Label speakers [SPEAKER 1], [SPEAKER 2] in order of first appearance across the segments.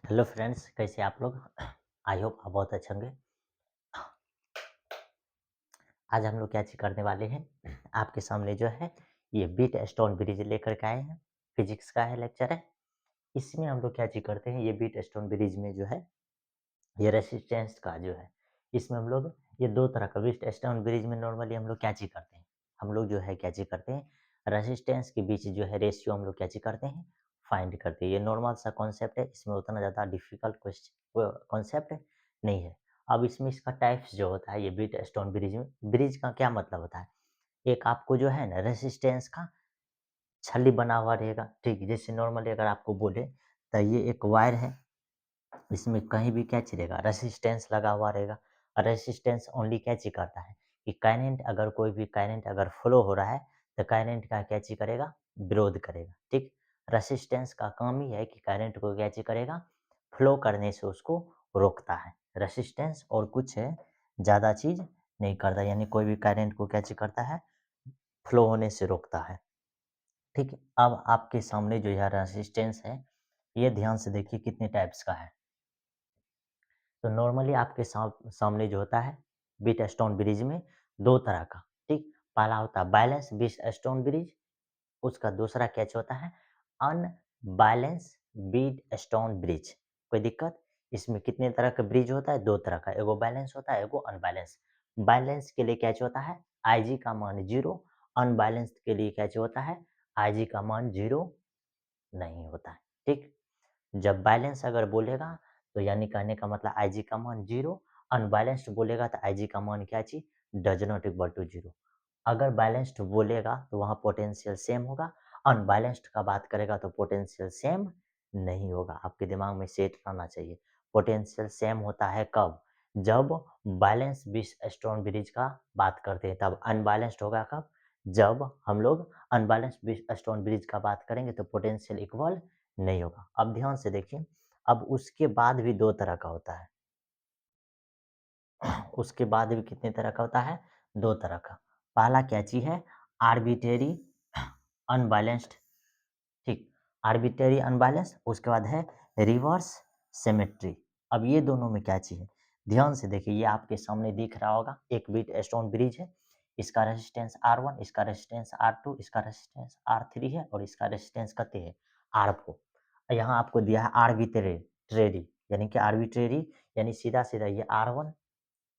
[SPEAKER 1] Hello friends, कैसे आप लोग? आई होप आप बहुत अच्छे होंगे। आज हम लोग क्या चीज़ करने वाले हैं, आपके सामने जो है ये बीट स्टोन ब्रिज लेकर के आए हैं। फिजिक्स का है लेक्चर है। इसमें हम लोग क्या चीज़ करते हैं, ये बीट स्टोन ब्रिज में जो है ये रेसिस्टेंस का जो है, इसमें हम लोग ये दो तरह का बीट स्टोन ब्रिज में नॉर्मली हम लोग क्या चीज़ करते हैं, हम लोग जो है क्या चीज़ करते हैं, रेसिस्टेंस के बीच जो है रेशियो हम लोग क्या चीज़ करते हैं, फाइंड करते हैं। ये नॉर्मल सा कॉन्सेप्ट है, इसमें उतना ज़्यादा डिफिकल्ट कॉन्सेप्ट नहीं है। अब इसमें इसका टाइप्स जो होता है, ये बीट स्टोन ब्रिज में, ब्रिज का क्या मतलब होता है, एक आपको जो है ना रेसिस्टेंस का छल्ली बना हुआ रहेगा, ठीक है। जैसे नॉर्मली अगर आपको बोले तो ये एक वायर है, इसमें कहीं भी क्या चीज़ रहेगा, रेसिस्टेंस लगा हुआ रहेगा। और रेसिस्टेंस ओनली क्या चीज़ करता है कि करंट अगर कोई भी करंट अगर फ्लो हो रहा है तो करंट का क्या चीज़ करेगा, विरोध करेगा, ठीक। रेसिस्टेंस का काम ही है कि करंट को क्या चीज़ करेगा, फ्लो करने से उसको रोकता है। रेसिस्टेंस और कुछ है ज़्यादा चीज़ नहीं करता, यानी कोई भी करंट को क्या चीज़ करता है, फ्लो होने से रोकता है, ठीक है। अब आपके सामने जो यह रेसिस्टेंस है, ये ध्यान से देखिए कितने टाइप्स का है। तो नॉर्मली आपके सामने जो होता है बीट स्टोन ब्रिज में दो तरह का, ठीक। पहला होता है बैलेंस बीट स्टोन ब्रिज, उसका दूसरा कैच होता है अनबैलेंस बीट स्टोन ब्रिज। कोई दिक्कत? इसमें कितने तरह का ब्रिज होता है, दो तरह का, एगो बैलेंस होता है, एगो अनबैलेंस। बैलेंस के लिए कैच होता है आईजी का मान जीरो, अनबैलेंस के लिए कैच होता है आईजी का मान जीरो नहीं होता है, ठीक। जब बैलेंस अगर बोलेगा तो यानी कहने का मतलब आईजी का मान जीरो, अनबैलेंस्ड बोलेगा तो आईजी का मान क्या चीज does not equal to zero. अगर बैलेंस्ड बोलेगा तो वहाँ पोटेंशियल सेम होगा, अनबैलेंस्ड का बात करेगा तो पोटेंशियल सेम नहीं होगा। आपके दिमाग में सेट रहना चाहिए। पोटेंशियल सेम होता है कब, जब बैलेंस बीस स्टोन ब्रिज का बात करते हैं, तब अनबैलेंस्ड होगा कब, जब हम लोग अनबैलेंस्ड बीस स्टोन ब्रिज का बात करेंगे तो पोटेंशियल इक्वल नहीं होगा। अब ध्यान से देखिए, अब उसके बाद भी दो तरह का होता है। उसके बाद भी कितने तरह का होता है, दो तरह का। पहला क्या चीज है, आर्बिट्रेरी अनबैलेंस्ड, ठीक। आर्बिट्रेरी अनबैलेंस, उसके बाद है रिवर्स सिमेट्री। अब ये दोनों में क्या चीज है, ध्यान से देखिए, ये आपके सामने दिख रहा होगा, एक बीट स्टोन ब्रिज है, इसका रेजिस्टेंस R1, इसका रेजिस्टेंस R2, इसका रेजिस्टेंस R3 है, और इसका रेजिस्टेंस कितने है, R4। यहाँ आपको दिया है आर्बिट्रेरी, यानी कि आर्बिट्रेरी यानी सीधा सीधा ये R1,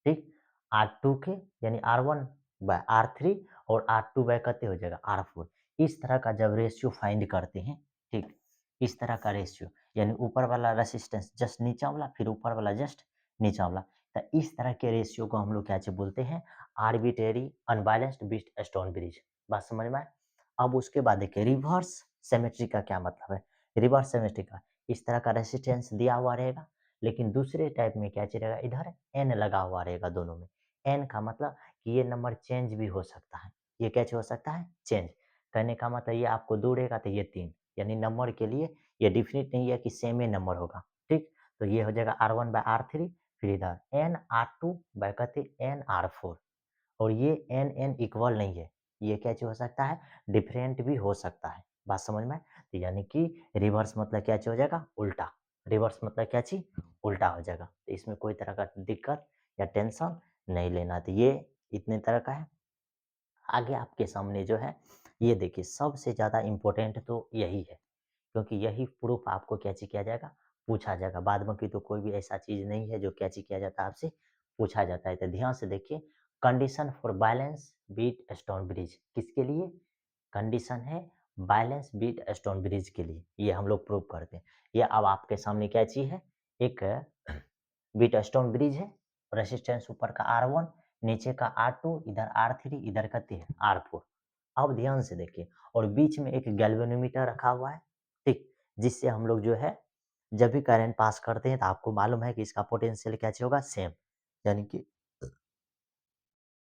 [SPEAKER 1] ठीक। R2 के यानी R1 बाय R3, और R2 बाय कितने हो जाएगा, R4। इस तरह का जब रेशियो फाइंड करते हैं, ठीक, इस तरह का रेशियो, यानी ऊपर वाला रेसिस्टेंस जस्ट नीचा वाला, फिर ऊपर वाला जस्ट नीचा वाला, तो इस तरह के रेशियो को हम लोग क्या चीज बोलते हैं, arbitrary unbalanced Wheatstone bridge. बात समझ में आए? अब उसके बाद देखिए रिवर्स सिमेट्री का क्या मतलब है। रिवर्स सिमेट्री का इस तरह का रेसिस्टेंस दिया हुआ रहेगा, लेकिन दूसरे टाइप में क्या चीज रहेगा, इधर एन लगा हुआ रहेगा दोनों में। एन का मतलब कि ये नंबर चेंज भी हो सकता है, ये कैसे हो सकता है, चेंज। कहने का मतलब ये आपको दो रहेगा तो ये तीन, यानी नंबर के लिए ये डिफिनिट नहीं है कि सेम ही नंबर होगा, ठीक। तो ये हो जाएगा R1 बाय R3, फिर इधर एन R2 बाय कहते एन R4। और ये एन एन इक्वल नहीं है, ये क्या चीज हो सकता है, डिफरेंट भी हो सकता है। बात समझ में आए? तो यानी कि रिवर्स मतलब क्या चीज हो जाएगा, उल्टा। रिवर्स मतलब क्या चीज, उल्टा हो जाएगा। तो इसमें कोई तरह का दिक्कत या टेंशन नहीं लेना। तो ये इतने तरह का है। आगे आपके सामने जो है, ये देखिए सबसे ज़्यादा इम्पोर्टेंट तो यही है, क्योंकि यही प्रूफ आपको क्या चीज किया जाएगा, पूछा जाएगा। बाद में की तो कोई भी ऐसा चीज नहीं है जो क्या चीज किया जाता है, आपसे पूछा जाता है। तो ध्यान से देखिए, condition for balance Wheatstone bridge किसके लिए, कंडीशन है बैलेंस बीट स्टोन ब्रिज के लिए, ये हम लोग प्रूव करते हैं। ये अब आपके सामने क्या चीज है, एक बीट स्टोन ब्रिज है, रेसिस्टेंस ऊपर का R1, नीचे का R2, इधर R3, इधर का है R4। अब ध्यान से देखिए, और बीच में एक गैल्वेनोमीटर रखा हुआ है, ठीक, जिससे हम लोग जो है जब भी करंट पास करते हैं तो आपको मालूम है कि इसका पोटेंशियल क्या चीज होगा, सेम। यानी कि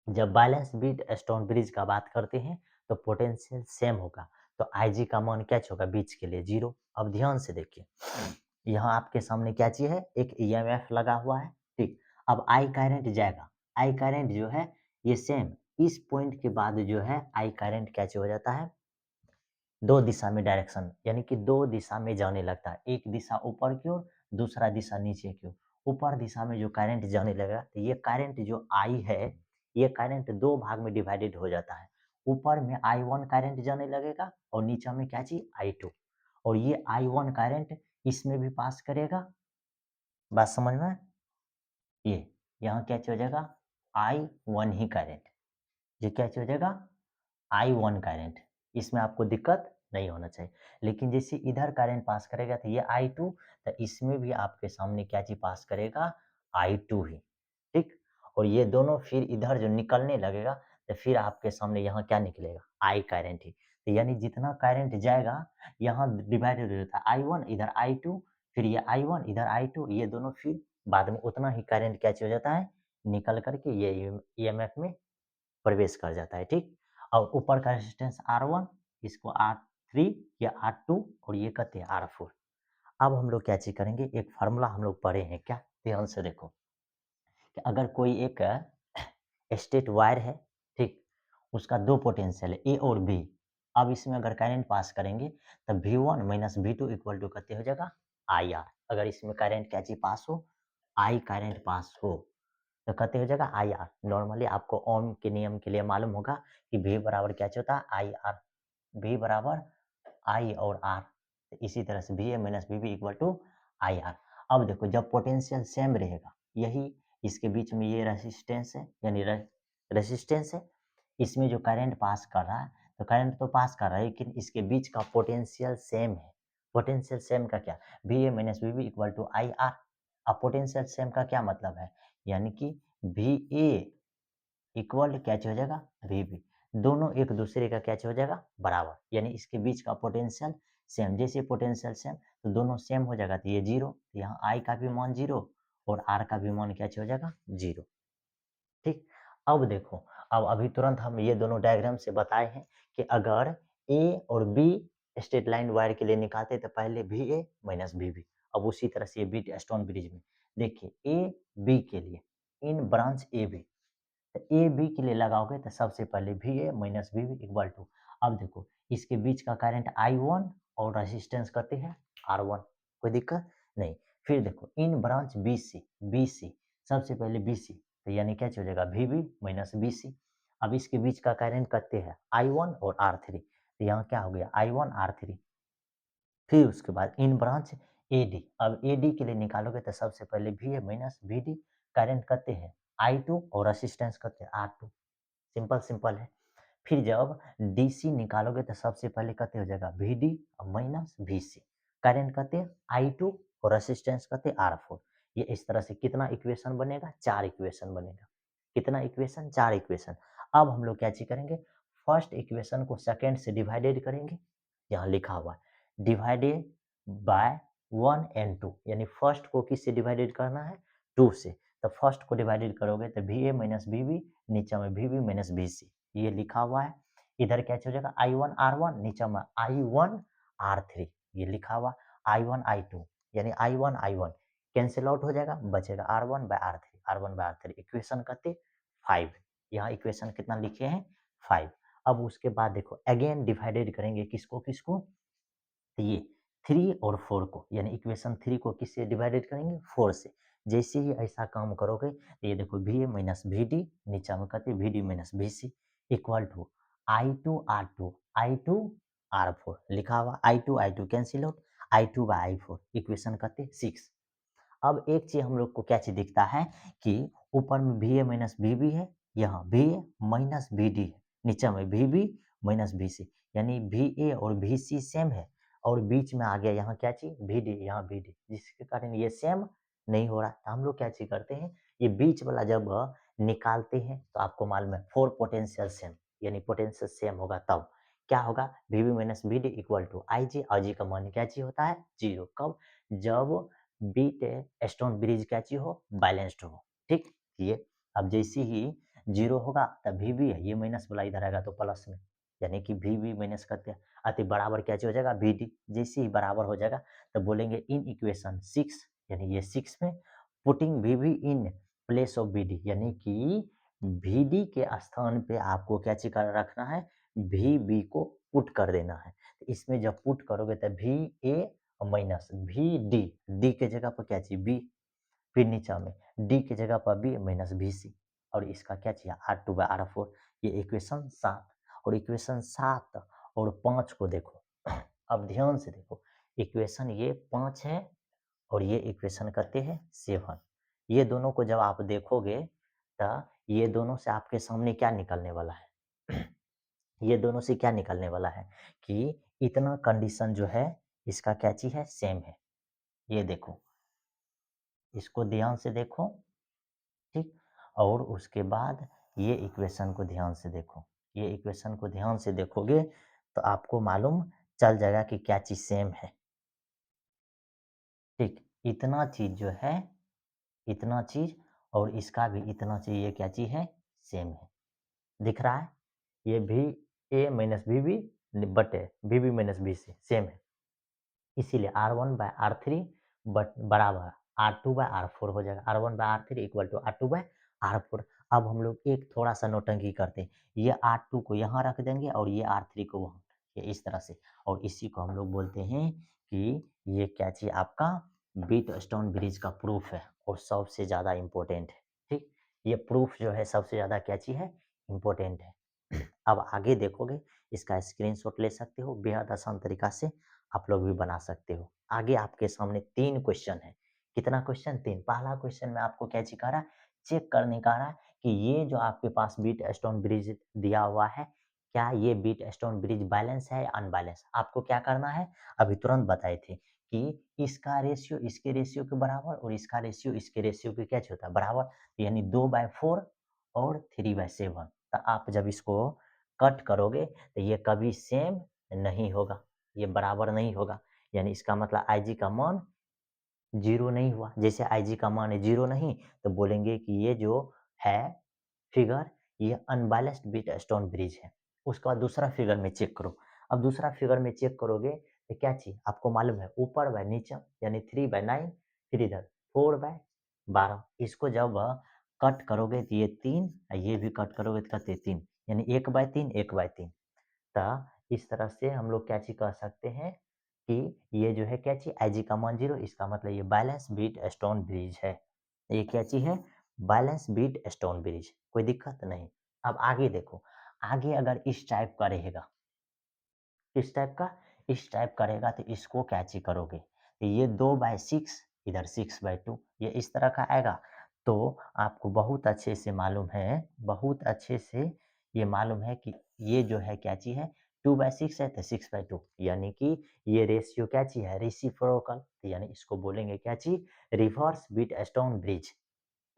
[SPEAKER 1] जब बैलेंस बीट स्टोन ब्रिज का बात करते हैं तो पोटेंशियल सेम होगा, तो आईजी का मान क्या होगा, बीच के लिए जीरो। अब ध्यान से देखिए, यहाँ आपके सामने क्या चीज है, एक ईएमएफ लगा हुआ है, ठीक। अब आई करंट जाएगा, आई करंट जो है ये सेम, इस पॉइंट के बाद जो है आई करंट क्या चीज हो जाता है, दो दिशा में डायरेक्शन यानी कि दो दिशा में जाने लगता है, एक दिशा ऊपर की ओर, दूसरा दिशा नीचे की ओर। ऊपर दिशा में जो करंट जाने लगेगा तो ये करंट जो आई है, ये करंट दो भाग में डिवाइडेड हो जाता है। ऊपर में I1 करंट जाने लगेगा और नीचे में क्या चीज I2, और ये I1 करंट इसमें भी पास करेगा। बात समझ में? ये यहाँ क्या हो जाएगा, I1 ही करंट, ये क्या हो जाएगा, I1 करंट। इसमें आपको दिक्कत नहीं होना चाहिए। लेकिन जैसे इधर करंट पास करेगा तो ये I2, तो इसमें भी आपके सामने क्या चीज पास करेगा, I2 ही। ठीक, और ये दोनों फिर इधर जो निकलने लगेगा तो फिर आपके सामने यहाँ क्या निकलेगा, I करंट ही। तो यानी जितना करंट जाएगा यहाँ डिवाइडेड हो जाता है, I1 इधर I2, फिर ये I1 इधर I2, ये दोनों फिर बाद में उतना ही करंट क्या हो जाता है, निकल करके ये ईएमएफ में प्रवेश कर जाता है। ठीक, और ऊपर का रेजिस्टेंस R1, इसको R3 या R2, और ये कहते हैं R4। अब हम लोग क्या चीज करेंगे, एक फार्मूला हम लोग पढ़े हैं क्या, ध्यान से देखो कि अगर कोई एक स्टेट वायर है, ठीक, उसका दो पोटेंशियल है ए और बी। अब इसमें अगर करंट पास करेंगे तो V1 minus V2 equal to कितने हो जाएगा, IR। अगर इसमें करंट क्या चीज पास हो, I करंट पास हो तो कहते हो जाएगा IR। नॉर्मली आपको ओम के नियम के लिए मालूम होगा कि V बराबर क्या होता है, IR। V बराबर I और R, तो इसी तरह से VA minus VB equal to IR। अब देखो जब पोटेंशियल सेम रहेगा, यही इसके बीच में ये रेसिस्टेंस है, यानी रेसिस्टेंस है, इसमें जो करंट पास कर रहा है, तो करंट तो पास कर रहा है लेकिन इसके बीच का पोटेंशियल सेम है। पोटेंशियल सेम का क्या, VA minus VB equal to IR। अब पोटेंशियल सेम का क्या मतलब है, यानी कि VA इक्वल क्या हो जाएगा, VB। दोनों एक दूसरे का क्या हो जाएगा, बराबर, यानी इसके बीच का पोटेंशियल सेम। जैसे पोटेंशियल सेम तो दोनों सेम हो जाएगा, तो ये जीरो, तो यहाँ I का भी मान जीरो और R का भी मान क्या हो जाएगा, जीरो। ठीक, अब देखो, अब अभी तुरंत हम ये दोनों डायग्राम से बताए हैं कि अगर A और B स्ट्रेट लाइन वायर के लिए निकालते तो पहले VA माइनस VB। अब उसी तरह से ये बी स्टोन ब्रिज में देखिए A B के लिए इन ब्रांच AB, तो ए बी के लिए लगाओगे तो सबसे पहले V A minus V B equal to, अब देखो इसके बीच का करंट I1 और रेजिस्टेंस कहते हैं R1, कोई दिक्कत नहीं। फिर देखो इन ब्रांच BC सबसे पहले BC, तो यानी क्या हो जाएगा VB माइनस BC। अब इसके बीच का करंट कहते हैं I1 और R3, तो यहाँ क्या हो गया I1 R3। फिर उसके बाद इन ब्रांच AD, अब AD के लिए निकालोगे तो सबसे पहले VA माइनस VD, करंट कहते हैं I2 और रेजिस्टेंस कहते हैं R2। सिंपल सिंपल है। फिर जब DC निकालोगे तो सबसे पहले कहते हो जाएगा VD माइनस VC, करंट कहते हैं I2 और रेजिस्टेंस कहते हैं R4। ये इस तरह से कितना इक्वेशन बनेगा, चार इक्वेशन बनेगा। कितना इक्वेशन, चार इक्वेशन। अब हम लोग क्या चीज करेंगे, फर्स्ट इक्वेशन को सेकेंड से डिवाइडेड करेंगे, यहाँ लिखा हुआ है डिवाइडेड बाय 1 and 2, यानी फर्स्ट को किससे डिवाइडेड करना है, 2 से। तो फर्स्ट को डिवाइडेड करोगे तो VA माइनस VB, नीचे में VB माइनस VC, ये लिखा हुआ है। इधर क्या हो जाएगा I1 R1, नीचे में I1 R3, ये लिखा हुआ I1 I2, यानी I1 कैंसिल आउट हो जाएगा, बचेगा R1 by R3 इक्वेशन कहते 5। यहाँ इक्वेशन कितना लिखे हैं, 5। अब उसके बाद देखो अगेन डिवाइडेड करेंगे किसको किसको, तो ये 3 और 4 को, यानी इक्वेशन 3 को किससे डिवाइडेड करेंगे, 4 से। जैसे ही ऐसा काम करोगे तो ये देखो VA माइनस VD, नीचे में कहते VD minus VC equal to I2 R4 लिखा हुआ, I2 cancel out, I2 by I4 equation कहते 6। अब एक चीज हम लोग को क्या चीज दिखता है कि ऊपर में VA माइनस VB है, यहाँ VA माइनस VD है, नीचे में VB माइनस VC, यानी VA और VC सेम है, और बीच में आ गया यहाँ क्या चीज VD, यहाँ VD, जिसके कारण ये सेम नहीं हो रहा। तो हम लोग क्या चीज करते हैं, ये बीच वाला जब निकालते हैं तो आपको मालूम है फोर पोटेंशियल सेम, यानी पोटेंशियल सेम होगा तब क्या होगा, VB minus VD equal to IG, और जी का मान क्या चीज होता है, जीरो। कब, जब बीट स्टोन ब्रिज क्या चीज हो, बैलेंस्ड हो। ठीक, ये अब जैसे ही जीरो होगा तब VB है, ये माइनस वाला इधर आएगा तो प्लस में, यानी कि VB माइनस करते हैं अति बराबर क्या चीज हो जाएगा VD। जैसे ही बराबर हो जाएगा तो बोलेंगे इन इक्वेशन 6, यानी ये 6 में putting VB in place of BD, यानी कि VD के स्थान पे आपको क्या चीज कर रखना है, VB को पुट कर देना है। इसमें जब पुट करोगे तो V A minus V D, D के जगह पर क्या चाहिए बी, फिर नीचा में डी के जगह पर बी माइनस वी सी, और इसका क्या चाहिए R2/R4। ये इक्वेशन 7, और इक्वेशन 7 और 5 को देखो। अब ध्यान से देखो, इक्वेशन ये 5 है और ये इक्वेशन करते हैं 7। ये दोनों को जब आप देखोगे तो ये दोनों से आपके सामने क्या निकलने वाला है? ये दोनों से क्या निकलने वाला है कि इतना कंडीशन जो है इसका क्या चीज है, सेम है। ये देखो, इसको ध्यान से देखो, ठीक। और उसके बाद ये इक्वेशन को ध्यान से देखो, ये इक्वेशन को ध्यान से देखोगे तो आपको मालूम चल जाएगा कि क्या चीज सेम है, ठीक। इतना चीज जो है, इतना चीज और इसका भी इतना चीज, ये क्या चीज है, सेम है। दिख रहा है, ये भी ए माइनस बी बी बटे B B minus B C same है। इसीलिए R1/R3 बट बराबर R2/R4 हो जाएगा। R1/R3 equal to R2/R4। अब हम लोग एक थोड़ा सा नौटंकी करते हैं, ये R2 को यहाँ रख देंगे और ये R3 को वहाँ, ये इस तरह से, और इसी को हम लोग बोलते हैं कि ये क्या चीज आपका व्हीटस्टोन ब्रिज का प्रूफ है और सबसे ज़्यादा इम्पोर्टेंट है, ठीक। ये प्रूफ जो है सबसे ज़्यादा क्या चीज है, इम्पोर्टेंट है। अब आगे देखोगे, इसका स्क्रीनशॉट ले सकते हो, बेहद आसान तरीका से आप लोग भी बना सकते हो। आगे आपके सामने 3 क्वेश्चन है। कितना क्वेश्चन, 3। पहला क्वेश्चन में आपको क्या चीज कह रहा है, चेक करने का रहा है कि ये जो आपके पास व्हीटस्टोन ब्रिज दिया हुआ है, क्या ये व्हीटस्टोन ब्रिज बैलेंस है या अनबैलेंस। आपको क्या करना है, अभी तुरंत बताए थे कि इसका रेशियो इसके रेशियो के बराबर और इसका रेशियो इसके रेशियो के क्या होता है, बराबर, यानी 2/4 और 3/7। तो आप जब इसको कट करोगे तो ये कभी सेम नहीं होगा, ये बराबर नहीं होगा, यानी इसका मतलब IG का मान 0 नहीं हुआ। जैसे IG का मान है 0 नहीं, तो बोलेंगे कि ये जो है फिगर, ये अनबैलेंस्ड व्हीटस्टोन ब्रिज है। उसके बाद दूसरा फिगर में चेक करो। अब दूसरा फिगर में चेक करोगे तो क्या चीज आपको मालूम है, ऊपर व नीचे, यानी 3/9, फिर इधर 4/12। इसको जब कट करोगे तो ये 3, ये भी कट करोगे तो कहते 3, यानी 1/3 1/3। तो इस तरह से हम लोग क्या चीज कह सकते हैं कि ये जो है क्या चीज, IG का मान 0, इसका मतलब ये बैलेंस बीट स्टोन ब्रिज है। ये क्या चीज है, बैलेंस बीट स्टोन ब्रिज, कोई दिक्कत नहीं। अब आगे देखो, आगे अगर इस टाइप का रहेगा, इस टाइप का, इस टाइप का रहेगा तो इसको क्या चीज करोगे, तो ये 2/6, इधर 6/2, ये इस तरह का आएगा। तो आपको बहुत अच्छे से मालूम है, बहुत अच्छे से ये मालूम है कि ये जो है क्या चीज है, 2/6 है तो 6/2, यानी कि ये रेशियो क्या चीज है, रेसिप्रोकल, यानी इसको बोलेंगे क्या चीज, रिवर्स बीट स्टोन ब्रिज।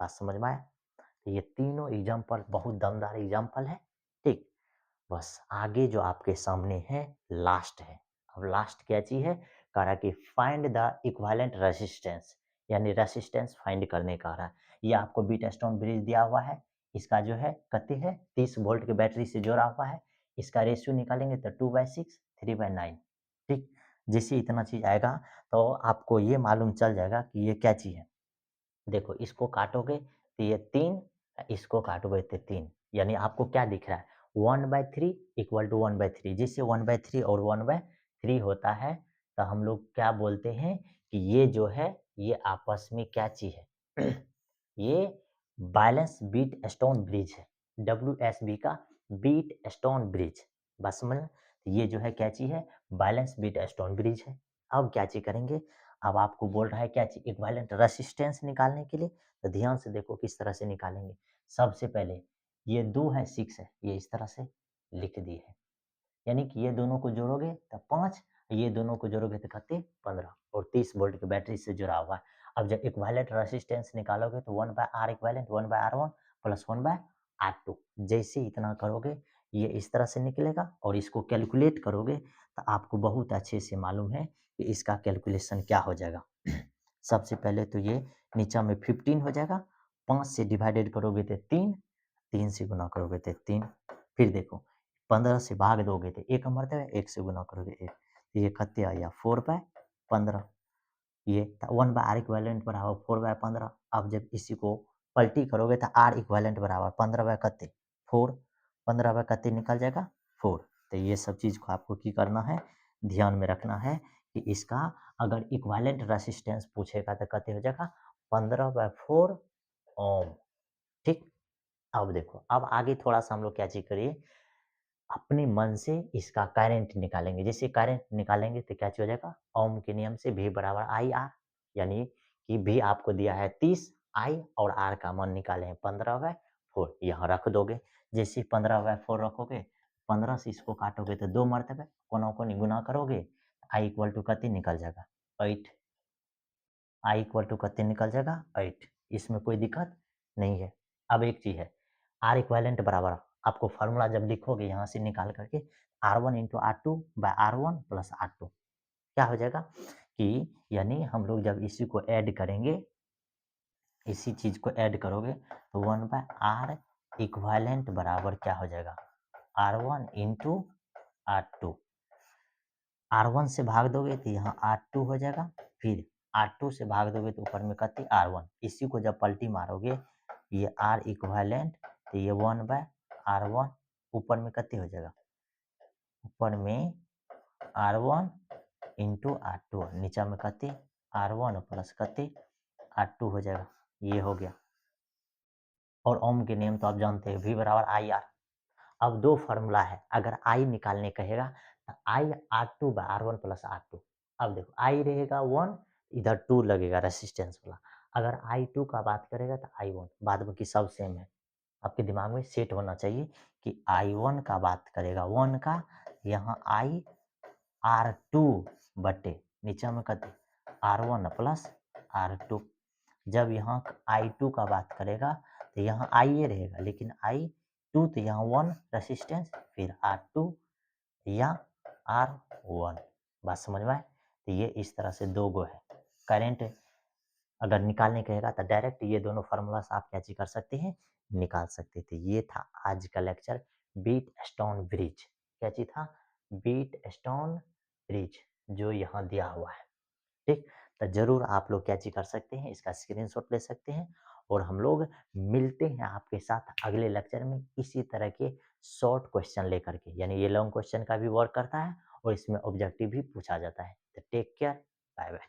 [SPEAKER 1] बात समझ में आया। तो ये तीनों एग्जाम्पल बहुत दमदार एग्जाम्पल है, ठीक। बस आगे जो आपके सामने है लास्ट है। अब लास्ट क्या चीज है, कह रहा है कि फाइंड द इक्विवेलेंट रेजिस्टेंस, यानी रेजिस्टेंस फाइंड करने का रहा है। ये आपको बीटस्टोन ब्रिज दिया हुआ है, इसका जो है कते है 30 वोल्ट के बैटरी से जोड़ा हुआ है, इसका रेशियो निकालेंगे तो 2/6 3/9, ठीक। जैसे इतना चीज आएगा तो आपको ये मालूम चल जाएगा कि ये क्या चीज है। देखो, इसको काटोगे तो ये 3, इसको काटोगे तो 3, यानी आपको क्या दिख रहा है, 1/3 इक्वल टू 1/3। जैसे 1/3 और 1/3 होता है तो हम लोग क्या बोलते हैं कि ये जो है ये आपस में क्या चीज है, ये बैलेंस बीट स्टोन ब्रिज है, WSB का बीट स्टोन ब्रिज। बस समझ में? तो ये जो है क्या चीज है, बैलेंस बीट स्टोन ब्रिज है। अब क्या चीज करेंगे, अब आपको बोल रहा है क्या चीज, इक्विवेलेंट रेजिस्टेंस निकालने के लिए। तो ध्यान से देखो किस तरह से निकालेंगे। सबसे पहले ये 2 है 6 है, ये इस तरह से लिख दिए है, यानी कि ये दोनों को जोड़ोगे तो 5, ये दोनों को जोड़ोगे तो कहते 15, और 30 वोल्ट की बैटरी से जुड़ा हुआ है। अब जब इक्विवेलेंट रेजिस्टेंस निकालोगे तो 1/R equivalent 1/R1 plus 1/R2। जैसे इतना करोगे ये इस तरह से निकलेगा, और इसको कैलकुलेट करोगे तो आपको बहुत अच्छे से मालूम है कि इसका कैलकुलेशन क्या हो जाएगा। सबसे पहले तो ये नीचा में 15 हो जाएगा, 5 से डिवाइडेड करोगे तो 3, 3 से गुना करोगे तो 3, फिर देखो 15 से भाग दोगे तो 1 मरते 1 से गुना करोगे 1, तो ये कितने आ गया 4/15। ये 1/R इक्विवेलेंट बराबर 4/15। अब जब इसी को पलटी करोगे तो R इक्विवेलेंट बराबर 15/4, 15/कितने निकल जाएगा 4। तो ये सब चीज़ को आपको की करना है, ध्यान में रखना है कि इसका अगर इक्विवेलेंट रेजिस्टेंस पूछेगा तो कहते हो जाएगा 15/4 ओम। ठीक। अब देखो, अब आगे थोड़ा-सा हम लोग क्या चीज़ करिए, अपने मन से इसका करंट निकालेंगे। जैसे करंट निकालेंगे तो क्या चीज़ हो जाएगा, ओम के नियम से V बराबर IR, यानी कि V आपको दिया है 30, I और R का मान निकाले हैं 15/4, यहाँ रख दोगे। जैसे 15/4 रखोगे, 15 से इसको काटोगे तो 2 मर्तबे, कोनों को गुना करोगे, I इक्वल टू कितनी निकल जाएगा, 8। I इक्वल टू कितनी निकल जाएगा, 8। इसमें कोई दिक्कत नहीं है। अब एक चीज़ है, R इक्विवेलेंट बराबर आपको फार्मूला जब लिखोगे यहाँ से निकाल करके, R1 into R2 bye R1 plus R2 क्या हो जाएगा कि यानी हम लोग जब इसी को ऐड करेंगे, इसी चीज़ को ऐड करोगे तो 1 बाय R इक्विवेलेंट बराबर क्या हो जाएगा, R1 इंटू R2। R1 से भाग दोगे तो यहाँ R2 हो जाएगा, फिर R2 से भाग दोगे तो ऊपर में कितनी R1, इसी को जब पलटी मारोगे ये R इक्विवेलेंट तो ये 1 बाय R1 ऊपर में कितनी हो जाएगा, ऊपर में R1 इंटू R2, नीचे में कितनी R1 प्लस कितनी R2 हो जाएगा, ये हो गया। और ओम के नियम तो आप जानते हैं, V बराबर IR। अब दो फार्मूला है, अगर I निकालने कहेगा तो I R2 bye R1 plus R2। अब देखो I रहेगा 1, इधर 2 लगेगा रेजिस्टेंस वाला। अगर I2 का बात करेगा तो I1, बाद बाकी सब सेम है। आपके दिमाग में सेट होना चाहिए कि I1 का बात करेगा 1 का, यहाँ I R2 बटे नीचे में कते R1 प्लस R2। जब यहाँ I2 का बात करेगा तो यहाँ IA रहेगा, लेकिन I2 तो यहाँ 1 रेजिस्टेंस, फिर R2 या R1। बात समझ में आए? तो ये इस तरह से दो गो है। करंट अगर निकालने कहेगा तो डायरेक्ट ये दोनों फार्मूला आप क्या चीज कर सकते हैं, निकाल सकते थे। ये था आज का लेक्चर, बीट स्टोन ब्रिज। क्या चीज था, बीट स्टोन ब्रिज, जो यहाँ दिया हुआ है। ठीक, तो जरूर आप लोग क्या चीज कर सकते हैं, इसका स्क्रीनशॉट ले सकते हैं। और हम लोग मिलते हैं आपके साथ अगले लेक्चर में इसी तरह के शॉर्ट क्वेश्चन लेकर के, यानी ये लॉन्ग क्वेश्चन का भी वर्क करता है और इसमें ऑब्जेक्टिव भी पूछा जाता है। तो टेक केयर, बाय बाय।